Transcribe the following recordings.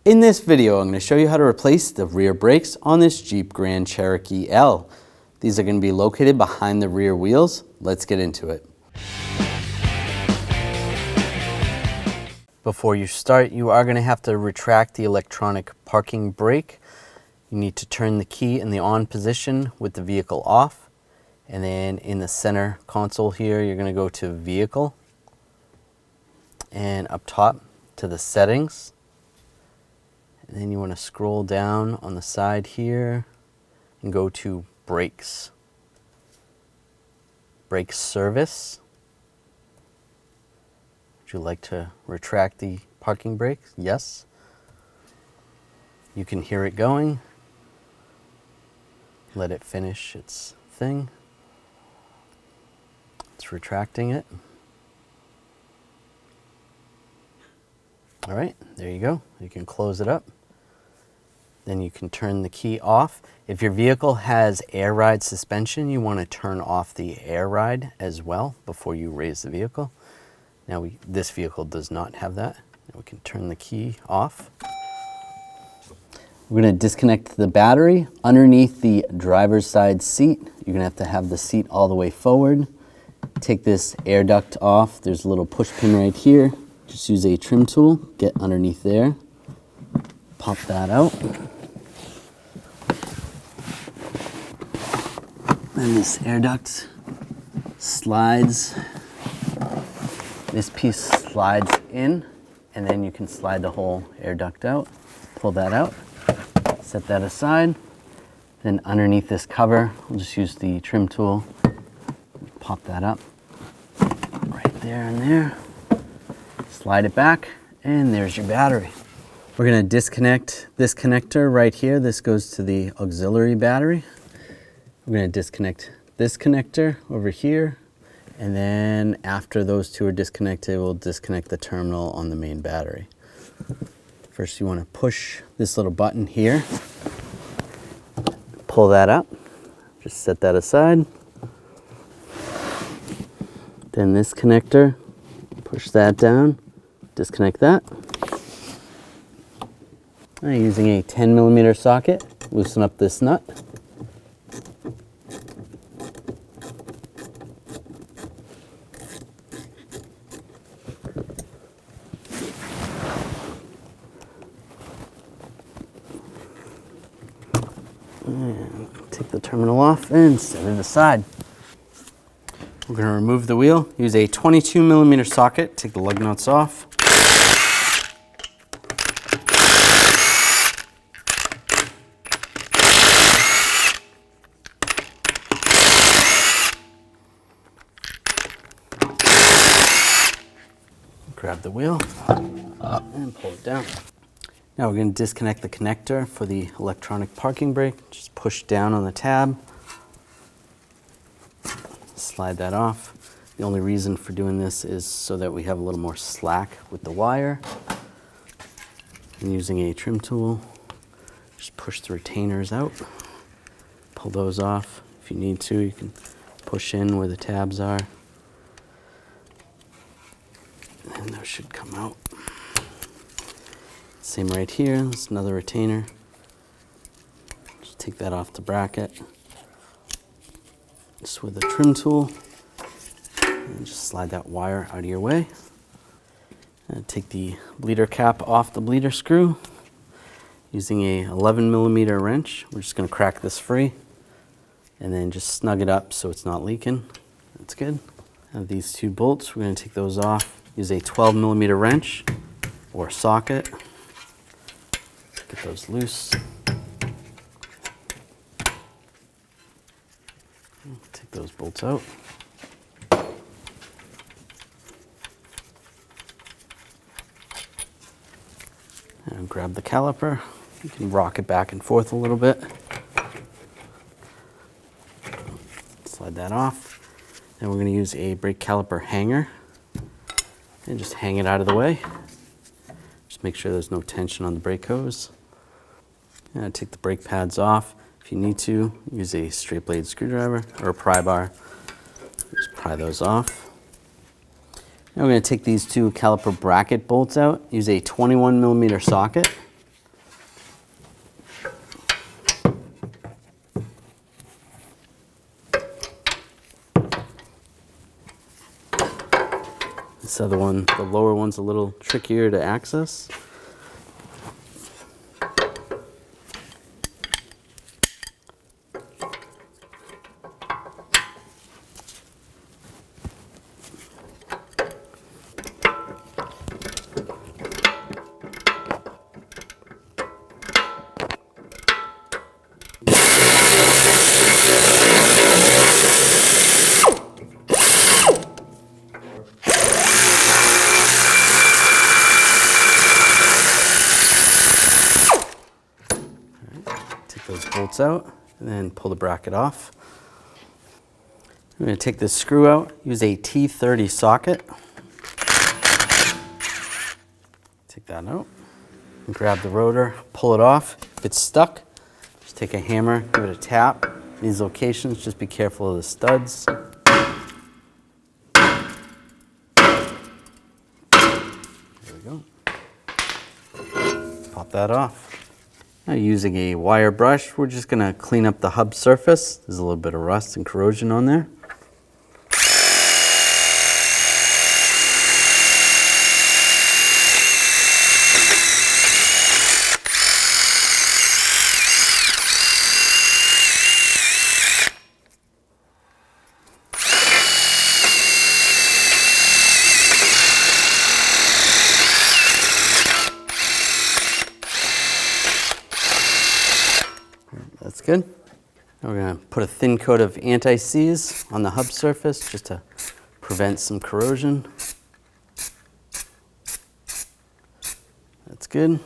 In this video, I'm going to show you how to replace the rear brakes on this Jeep Grand Cherokee L. These are going to be located behind the rear wheels. Let's get into it. Before you start, you are going to have to retract the electronic parking brake. You need to turn the key in the on position with the vehicle off. And then in the center console here, you're going to go to Vehicle. And up top to the Settings. And then you want to scroll down on the side here and go to Brakes. Brake Service. Would you like to retract the parking brake? Yes. You can hear it going. Let it finish its thing. It's retracting it. All right, there you go. You can close it up. Then you can turn the key off. If your vehicle has air ride suspension, you want to turn off the air ride as well before you raise the vehicle. Now this vehicle does not have that. Now we can turn the key off. We're going to disconnect the battery underneath the driver's side seat. You're going to have the seat all the way forward. Take this air duct off. There's a little push pin right here. Just use a trim tool, get underneath there, pop that out. Then this air duct slides, this piece slides in, and then you can slide the whole air duct out. Pull that out, set that aside. Then underneath this cover, we'll just use the trim tool, pop that up, right there and there. Slide it back, and there's your battery. We're going to disconnect this connector right here. This goes to the auxiliary battery. We're going to disconnect this connector over here, and then after those two are disconnected, we'll disconnect the terminal on the main battery. First, you want to push this little button here. Pull that up. Just set that aside. Then this connector, push that down. Disconnect that. Using a 10mm socket, loosen up this nut. And take the terminal off and set it aside. We're going to remove the wheel. Use a 22mm socket, take the lug nuts off. Grab the wheel and pull it down. Now we're going to disconnect the connector for the electronic parking brake. Just push down on the tab. Slide that off. The only reason for doing this is so that we have a little more slack with the wire. And using a trim tool, just push the retainers out. Pull those off. If you need to, you can push in where the tabs are. And those should come out. Same right here, there's another retainer. Just take that off the bracket. Just with a trim tool. And just slide that wire out of your way. And take the bleeder cap off the bleeder screw. Using a 11mm wrench, we're just going to crack this free. And then just snug it up so it's not leaking. That's good. Now these two bolts, we're going to take those off. Use a 12mm wrench or socket. Get those loose. Take those bolts out. And grab the caliper. You can rock it back and forth a little bit. Slide that off. Then we're going to use a brake caliper hanger. And just hang it out of the way. Just make sure there's no tension on the brake hose. And take the brake pads off. If you need to, use a straight blade screwdriver or a pry bar. Just pry those off. Now we're going to take these two caliper bracket bolts out. Use a 21mm socket. This other one, the lower one's a little trickier to access. Those bolts out and then pull the bracket off. I'm going to take this screw out, use a T30 socket. Take that out and grab the rotor, pull it off. If it's stuck, just take a hammer, give it a tap. These locations, just be careful of the studs. There we go. Pop that off. Now using a wire brush, we're just going to clean up the hub surface. There's a little bit of rust and corrosion on there. That's good. Now we're going to put a thin coat of anti-seize on the hub surface just to prevent some corrosion. That's good.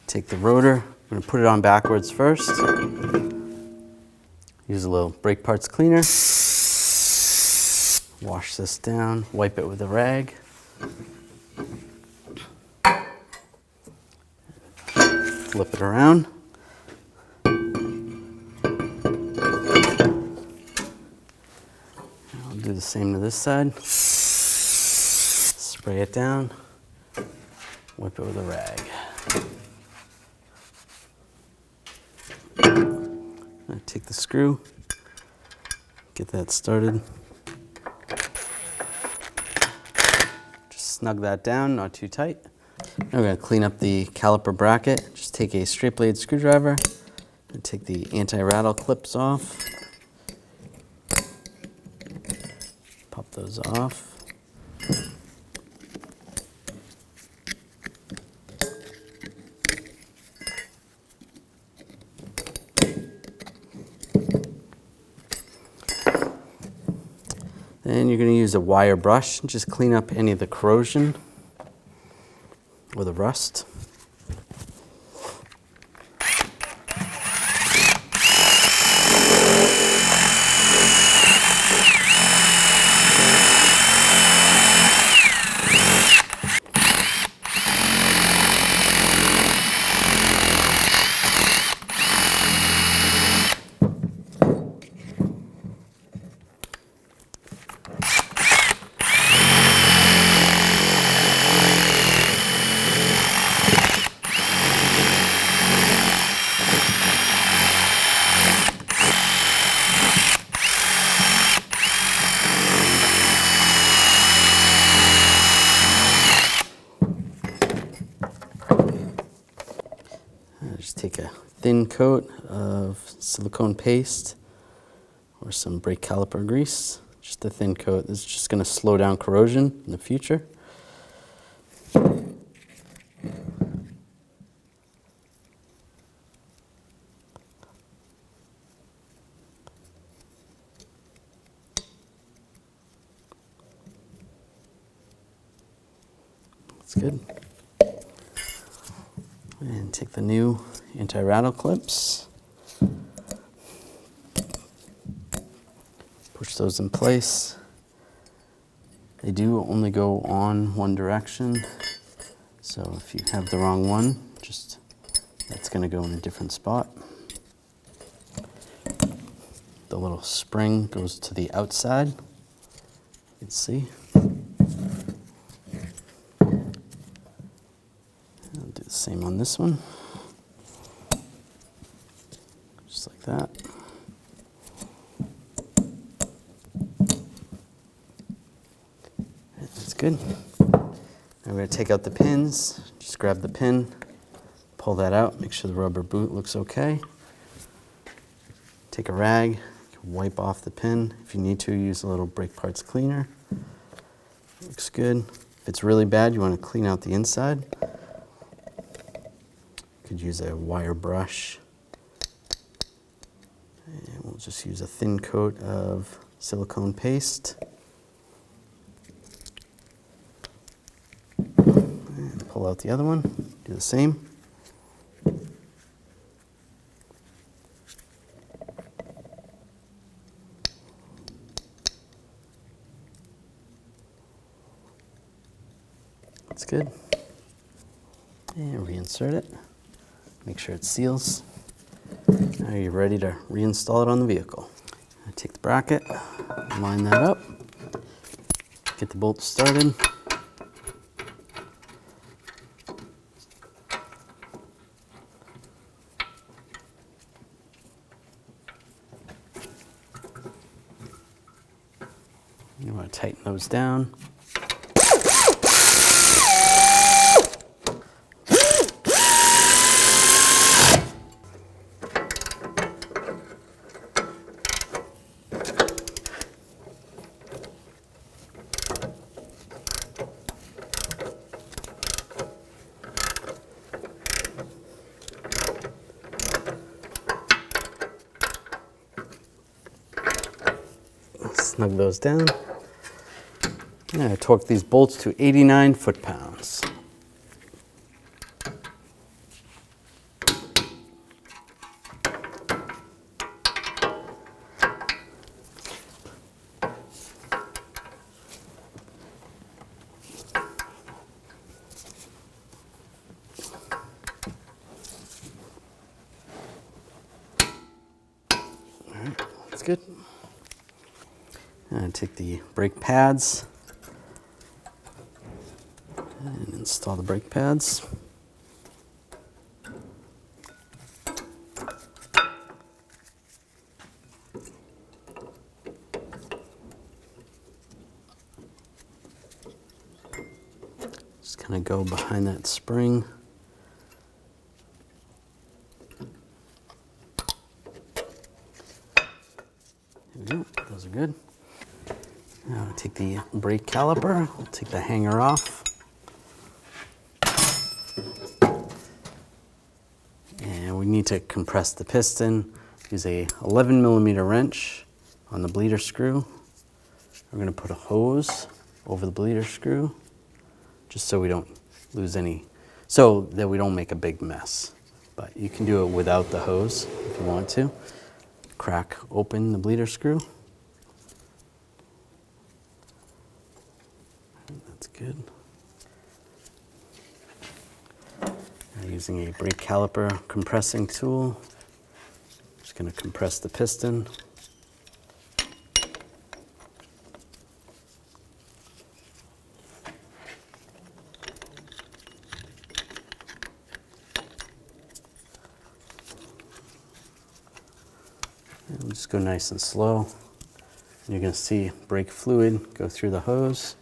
Take the rotor, I'm going to put it on backwards first. Use a little brake parts cleaner. Wash this down, wipe it with a rag. Flip it around. I'll do the same to this side. Spray it down, wipe it with a rag. I take the screw, get that started. Just snug that down, not too tight. Now we're going to clean up the caliper bracket. Just take a straight blade screwdriver and take the anti-rattle clips off. Pop those off. Then you're going to use a wire brush and just clean up any of the corrosion or the rust. Just take a thin coat of silicone paste or some brake caliper grease. Just a thin coat. This is just going to slow down corrosion in the future. That's good. And take the new anti-rattle clips. Push those in place. They do only go on one direction, so if you have the wrong one, just that's going to go in a different spot. The little spring goes to the outside. You can see. I'll do the same on this one. Just like that. good. I'm going to take out the pins. Just grab the pin, pull that out, make sure the rubber boot looks okay. Take a rag, wipe off the pin. If you need to, use a little brake parts cleaner. Looks good. If it's really bad, you want to clean out the inside. You could use a wire brush. And we'll just use a thin coat of silicone paste. And pull out the other one, do the same. That's good. And reinsert it. Make sure it seals. Now you're ready to reinstall it on the vehicle. I take the bracket, line that up, get the bolts started. You want to tighten those down. Snug those down. And I torque these bolts to 89 foot-pounds. All right, that's good. And take the brake pads and install the brake pads. Just kind of go behind that spring. There we go, those are good. Now I'll take the brake caliper, I'll take the hanger off. And we need to compress the piston. Use a 11mm wrench on the bleeder screw. We're going to put a hose over the bleeder screw just so we don't lose any, so that we don't make a big mess. But you can do it without the hose if you want to. Crack open the bleeder screw. That's good. Now using a brake caliper compressing tool, just going to compress the piston. And we'll just go nice and slow. And you're going to see brake fluid go through the hose.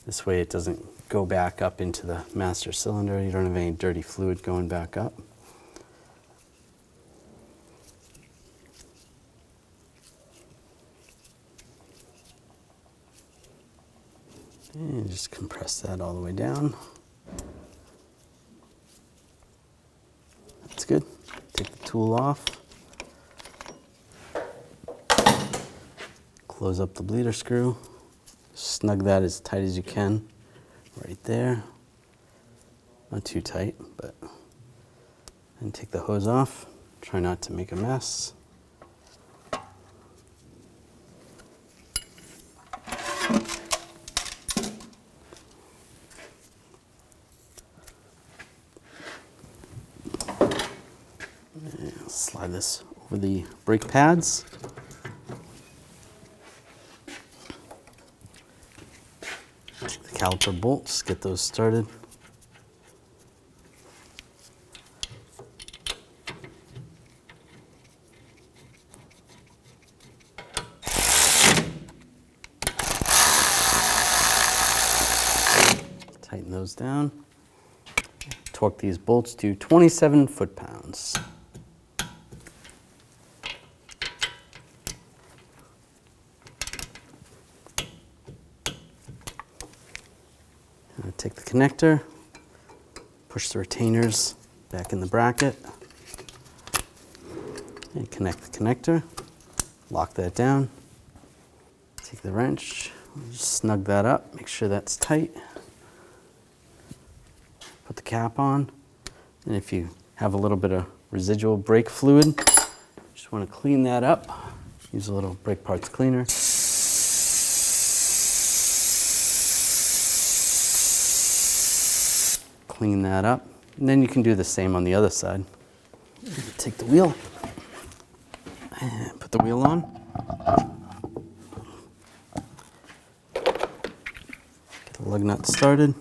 This way it doesn't go back up into the master cylinder. You don't have any dirty fluid going back up. And just compress that all the way down. That's good. Take the tool off. Close up the bleeder screw. Snug that as tight as you can, right there. Not too tight, but then take the hose off. Try not to make a mess. And slide this over the brake pads. Caliper bolts, get those started. Tighten those down. Torque these bolts to 27 foot-pounds. Take the connector, push the retainers back in the bracket, and connect the connector. Lock that down. Take the wrench, just snug that up, make sure that's tight. Put the cap on, and if you have a little bit of residual brake fluid, just want to clean that up. Use a little brake parts cleaner. Clean that up, and then you can do the same on the other side. Take the wheel and put the wheel on. Get the lug nut started.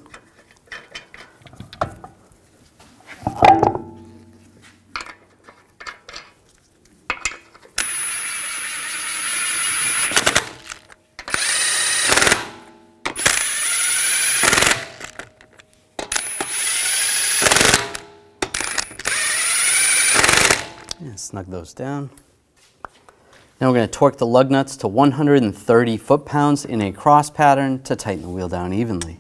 And snug those down. Now we're going to torque the lug nuts to 130 foot-pounds in a cross pattern to tighten the wheel down evenly.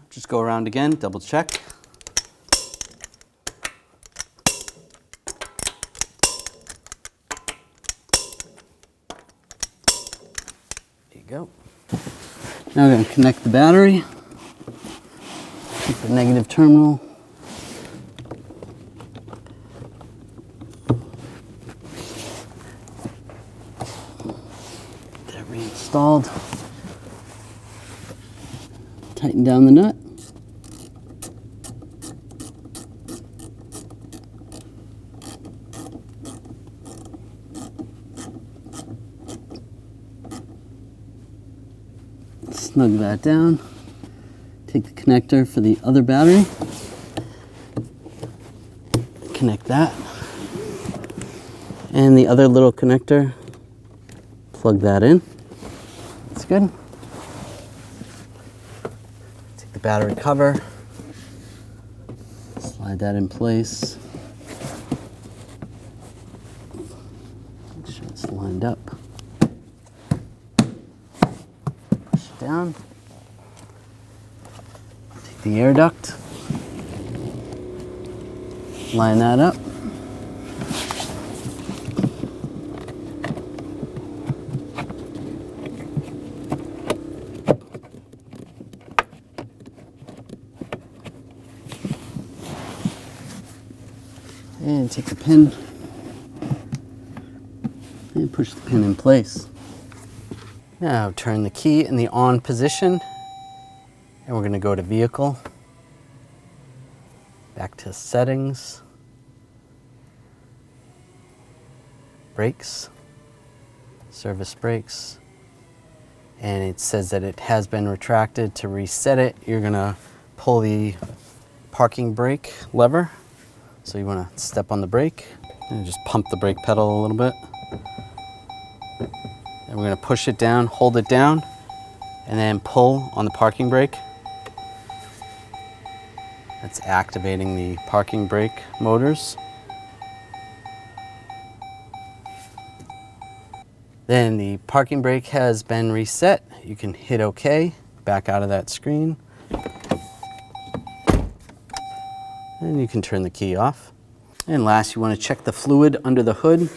Just go around again, double check. Go. Now we're going to connect the battery. Take the negative terminal. Get it reinstalled. Tighten down the nut. Snug that down. Take the connector for the other battery. Connect that. And the other little connector, plug that in. That's good. Take the battery cover. Slide that in place. Make sure it's lined up. Down. Take the air duct, line that up. And take the pin and push the pin in place. Now turn the key in the on position, and we're going to go to vehicle, back to settings, brakes, service brakes, and it says that it has been retracted. To reset it, you're going to pull the parking brake lever. So you want to step on the brake and just pump the brake pedal a little bit. And we're going to push it down, hold it down, and then pull on the parking brake. That's activating the parking brake motors. Then the parking brake has been reset. You can hit OK, back out of that screen. And you can turn the key off. And last, you want to check the fluid under the hood.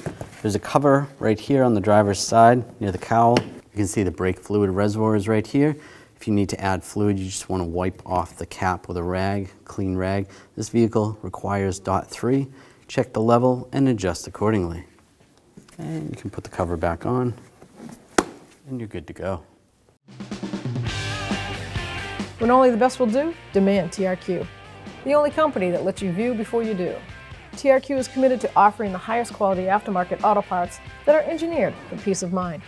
There's a cover right here on the driver's side near the cowl. You can see the brake fluid reservoir is right here. If you need to add fluid, you just want to wipe off the cap with a rag, clean rag. This vehicle requires .3. Check the level and adjust accordingly. And you can put the cover back on, and you're good to go. When only the best will do, demand TRQ. The only company that lets you view before you do. TRQ is committed to offering the highest quality aftermarket auto parts that are engineered for peace of mind.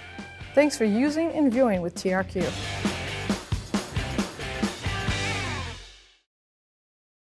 Thanks for using and viewing with TRQ.